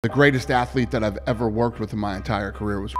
The greatest athlete that I've ever worked with in my entire career was.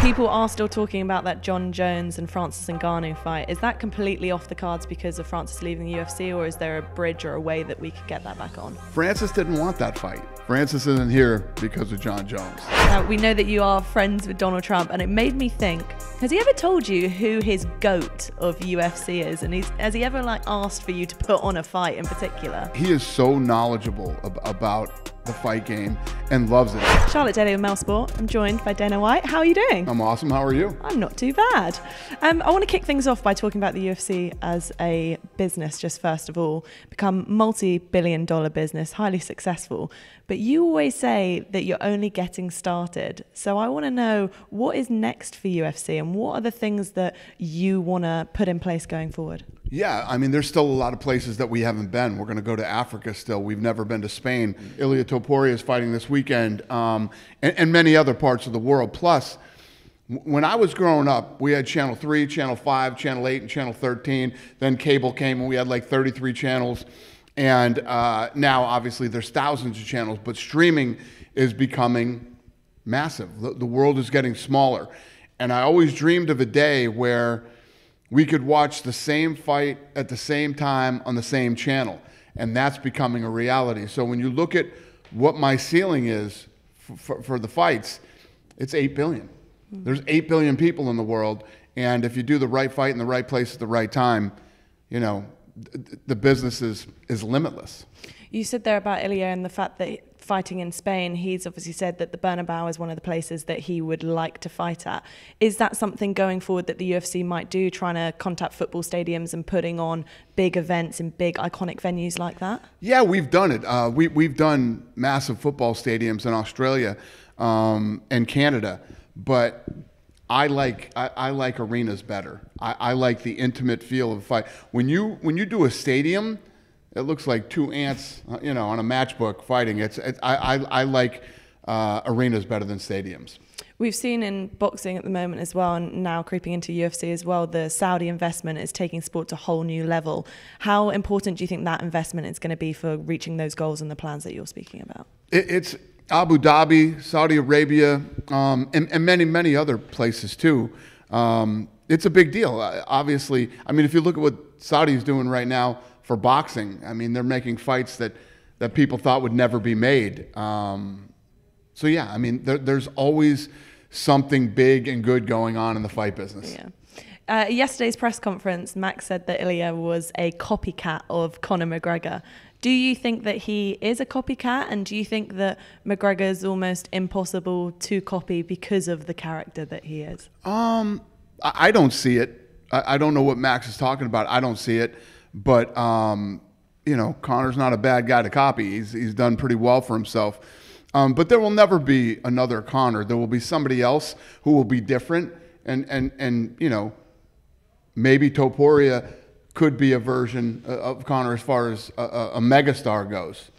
People are still talking about that John Jones and Francis Ngannou fight. Is that completely off the cards because of Francis leaving the UFC, or is there a bridge or a way that we could get that back on? Francis didn't want that fight. Francis isn't here because of John Jones. Now, we know that you are friends with Donald Trump, and it made me think, has he ever told you who his GOAT of UFC is? And has he ever asked for you to put on a fight in particular? He is so knowledgeable about the fight game and loves it. Charlotte Daly with Mel Sport. I'm joined by Dana White. How are you doing? I'm awesome. How are you? I'm not too bad. I want to kick things off by talking about the UFC as a business, just first of all. Become multi-billion-dollar business, highly successful. But you always say that you're only getting started. So I want to know, what is next for UFC and what are the things that you want to put in place going forward? Yeah, I mean, there's still a lot of places that we haven't been. We're going to go to Africa still. We've never been to Spain. Ilia Topuria is fighting this weekend, and many other parts of the world. Plus, when I was growing up, we had Channel 3, Channel 5, Channel 8, and Channel 13. Then cable came, and we had like 33 channels. And now, obviously, there's thousands of channels, but streaming is becoming massive. The world is getting smaller. And I always dreamed of a day where we could watch the same fight at the same time on the same channel. And that's becoming a reality. So when you look at what my ceiling is for the fights, it's 8 billion. There's 8 billion people in the world. And if you do the right fight in the right place at the right time, you know, the business is limitless. You said there about Ilia and the fact that fighting in Spain, he's obviously said that the Bernabeu is one of the places that he would like to fight at. Is that something going forward that the UFC might do, trying to contact football stadiums and putting on big events in big iconic venues like that? Yeah, we've done it. We've done massive football stadiums in Australia and Canada, but I like arenas better. I like the intimate feel of a fight. When you do a stadium, it looks like two ants, you know, on a matchbook fighting. I like arenas better than stadiums. We've seen in boxing at the moment as well, and now creeping into UFC as well, the Saudi investment is taking sport to a whole new level. How important do you think that investment is going to be for reaching those goals and the plans that you're speaking about? It's Abu Dhabi, Saudi Arabia, and many other places too. It's a big deal. Obviously, I mean, if you look at what Saudi is doing right now for boxing, I mean, they're making fights that people thought would never be made. So yeah, I mean, there's always something big and good going on in the fight business. Yeah. Yesterday's press conference, Max said that Ilia was a copycat of Conor McGregor. Do you think that he is a copycat, and do you think that McGregor is almost impossible to copy because of the character that he is? I don't see it. I don't know what Max is talking about. I don't see it. But, you know, Conor's not a bad guy to copy. He's done pretty well for himself. But there will never be another Conor. There will be somebody else who will be different. And you know, maybe Topuria could be a version of Conor as far as a megastar goes.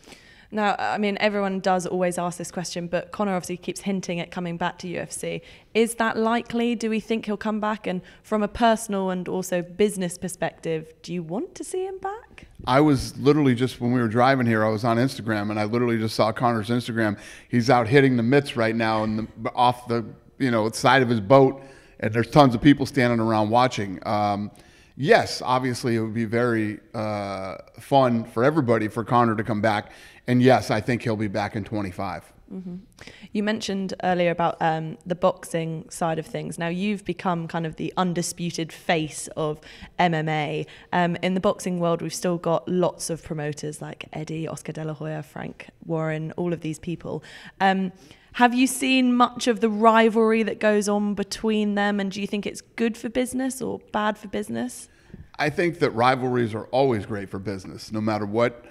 Now, I mean, everyone does always ask this question, but Conor obviously keeps hinting at coming back to UFC. Is that likely? Do we think he'll come back? And from a personal and also business perspective, do you want to see him back? I was literally just, when we were driving here, I was on Instagram, and I literally just saw Conor's Instagram. He's out hitting the mitts right now and off the, you know, side of his boat, and there's tons of people standing around watching. Yes, obviously it would be very fun for everybody for Conor to come back. And yes, I think he'll be back in 25. Mm-hmm. You mentioned earlier about the boxing side of things. Now, you've become kind of the undisputed face of MMA. In the boxing world, we've still got lots of promoters like Eddie, Oscar De La Hoya, Frank Warren, all of these people. Have you seen much of the rivalry that goes on between them, and do you think it's good for business or bad for business? I think that rivalries are always great for business, no matter what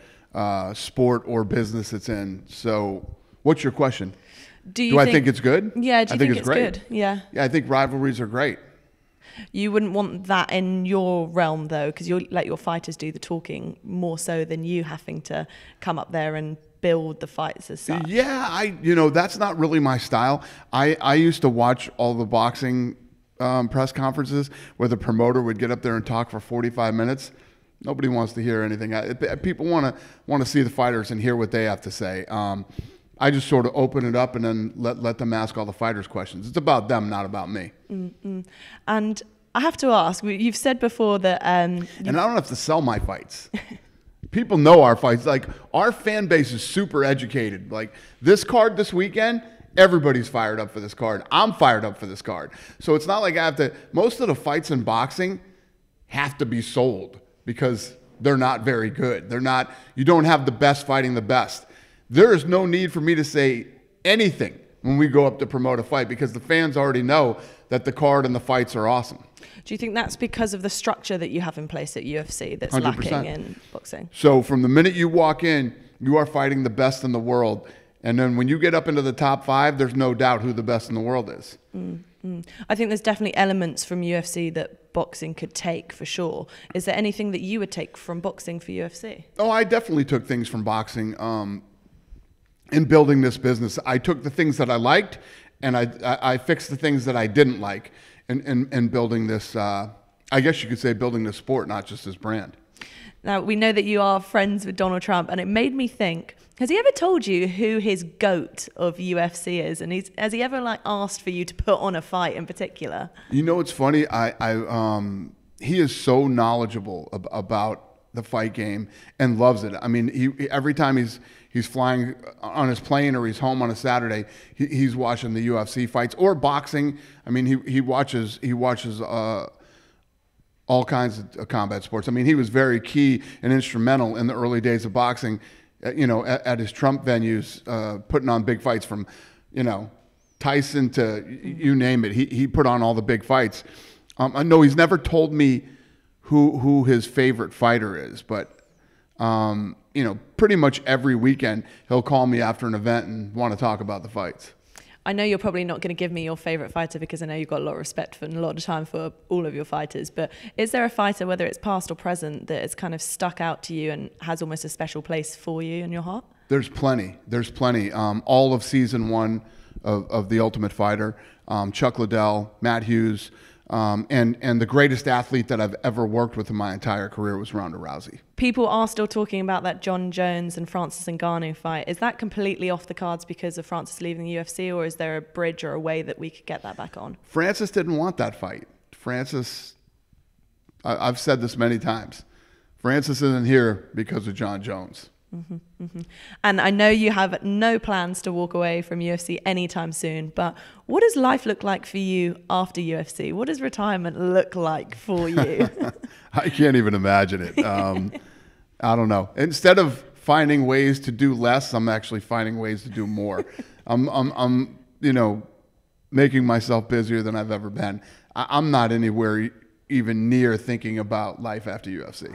sport or business it's in. So what's your question? Do I think it's good? Yeah, do you think it's great. Good? Yeah. Yeah, I think rivalries are great. You wouldn't want that in your realm, though, because you let your fighters do the talking more so than you having to come up there and build the fights as such. Yeah, you know, that's not really my style. I used to watch all the boxing press conferences where the promoter would get up there and talk for 45 minutes. Nobody wants to hear anything. People want to see the fighters and hear what they have to say. I just sort of open it up and then let them ask all the fighters questions. It's about them, not about me. And I have to ask, you've said before that... and I don't have to sell my fights. People know our fights. Like, our fan base is super educated. Like, this card this weekend, everybody's fired up for this card. I'm fired up for this card. So it's not like I have to... Most of the fights in boxing have to be sold because they're not very good. They're not... You don't have the best fighting the best. There is no need for me to say anything when we go up to promote a fight because the fans already know that the card and the fights are awesome. Do you think that's because of the structure that you have in place at UFC that's 100%. lacking in boxing? So from the minute you walk in, you are fighting the best in the world. And then when you get up into the top 5, there's no doubt who the best in the world is. I think there's definitely elements from UFC that boxing could take for sure. Is there anything that you would take from boxing for UFC? Oh, I definitely took things from boxing. In building this business, I took the things that I liked and I fixed the things that I didn't like in building this, I guess you could say building this sport, not just this brand. Now, we know that you are friends with Donald Trump, and it made me think, has he ever told you who his GOAT of UFC is? And has he ever asked for you to put on a fight in particular? You know, it's funny. He is so knowledgeable about the fight game and loves it. I mean, every time he's flying on his plane or he's home on a Saturday, he's watching the UFC fights or boxing. I mean, he watches all kinds of combat sports. I mean, he was very key and instrumental in the early days of boxing, at his Trump venues, putting on big fights from, Tyson to you name it. He put on all the big fights. I know he's never told me who his favorite fighter is, but pretty much every weekend he'll call me after an event and want to talk about the fights. I know you're probably not going to give me your favorite fighter because I know you've got a lot of respect for and a lot of time for all of your fighters, but is there a fighter, whether it's past or present, that has kind of stuck out to you and has almost a special place for you in your heart? There's plenty. All of season 1 of The Ultimate Fighter, Chuck Liddell, Matt Hughes, and the greatest athlete that I've ever worked with in my entire career was Ronda Rousey. People are still talking about that John Jones and Francis Ngannou fight. Is that completely off the cards because of Francis leaving the UFC, or is there a bridge or a way that we could get that back on? Francis didn't want that fight. Francis, I've said this many times, Francis isn't here because of John Jones. And I know you have no plans to walk away from UFC anytime soon, but what does life look like for you after UFC? What does retirement look like for you? I can't even imagine it. I don't know. Instead of finding ways to do less, I'm actually finding ways to do more. I'm making myself busier than I've ever been. I'm not anywhere even near thinking about life after UFC.